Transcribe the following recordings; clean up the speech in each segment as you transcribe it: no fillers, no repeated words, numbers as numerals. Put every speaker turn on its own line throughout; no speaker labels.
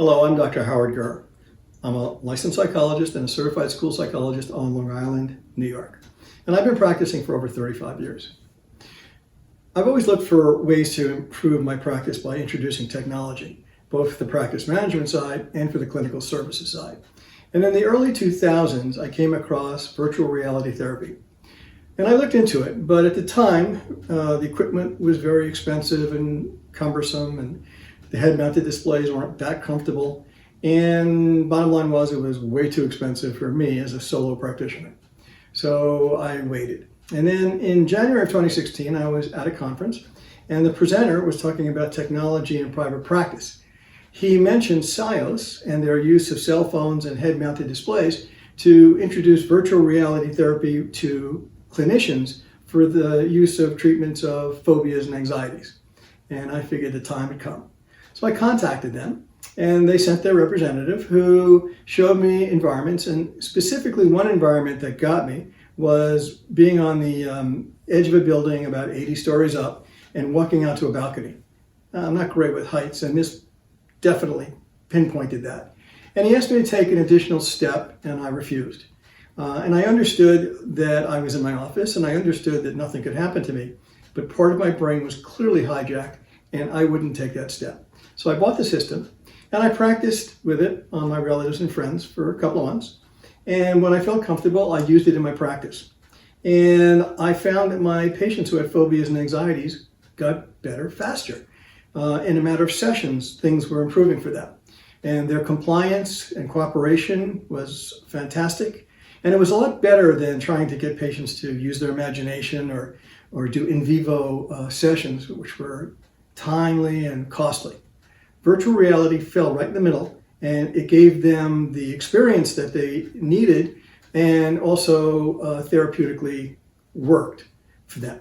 Hello, I'm Dr. Howard Gurr. I'm a licensed psychologist and a certified school psychologist on Long Island, New York. And I've been practicing for over 35 years. I've always looked for ways to improve my practice by introducing technology, both for the practice management side and for the clinical services side. And in the early 2000s, I came across virtual reality therapy. And I looked into it, but at the time, the equipment was very expensive and cumbersome, and the head-mounted displays weren't that comfortable. And bottom line was, it was way too expensive for me as a solo practitioner. So I waited. And then in January of 2016, I was at a conference, and the presenter was talking about technology in private practice. He mentioned Psious and their use of cell phones and head-mounted displays to introduce virtual reality therapy to clinicians for the use of treatments of phobias and anxieties. And I figured the time had come. So I contacted them, and they sent their representative who showed me environments, and specifically one environment that got me was being on the edge of a building about 80 stories up and walking out to a balcony. I'm not great with heights, and this definitely pinpointed that. And he asked me to take an additional step, and I refused. And I understood that I was in my office, and I understood that nothing could happen to me, but part of my brain was clearly hijacked, and I wouldn't take that step. So I bought the system, and I practiced with it on my relatives and friends for a couple of months. And when I felt comfortable, I used it in my practice. And I found that my patients who had phobias and anxieties got better faster. In a matter of sessions, things were improving for them. And their compliance and cooperation was fantastic. And it was a lot better than trying to get patients to use their imagination or do in vivo sessions, which were timely and costly. Virtual reality fell right in the middle, and it gave them the experience that they needed and also therapeutically worked for them.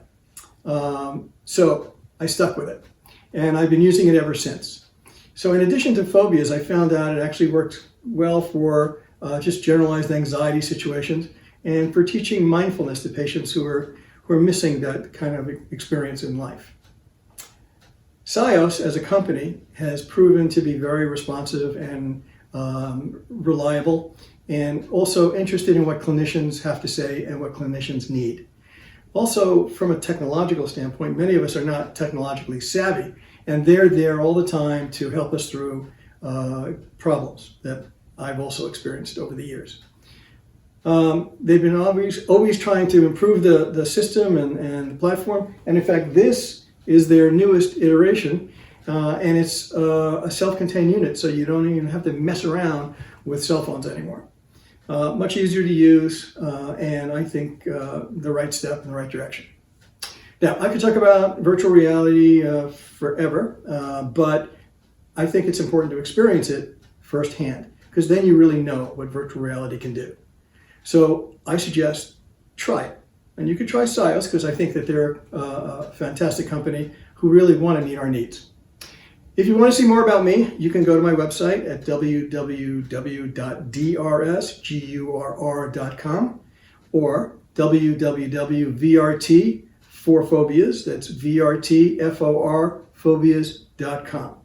So I stuck with it, and I've been using it ever since. So in addition to phobias, I found out it actually works well for just generalized anxiety situations and for teaching mindfulness to patients who are missing that kind of experience in life. Psious, as a company, has proven to be very responsive and reliable, and also interested in what clinicians have to say and what clinicians need. Also, from a technological standpoint, many of us are not technologically savvy, and they're there all the time to help us through problems that I've also experienced over the years. They've been always trying to improve the system and the platform, and in fact, this is their newest iteration, and it's a self-contained unit, so you don't even have to mess around with cell phones anymore. Much easier to use, and I think the right step in the right direction. Now, I could talk about virtual reality forever, but I think it's important to experience it firsthand, because then you really know what virtual reality can do. So I suggest try it. And you can try Psious, because I think that they're a fantastic company who really want to meet our needs. If you want to see more about me, you can go to my website at www.drsgurr.com or www.VRT4phobias, that's VRTFOR phobias.com.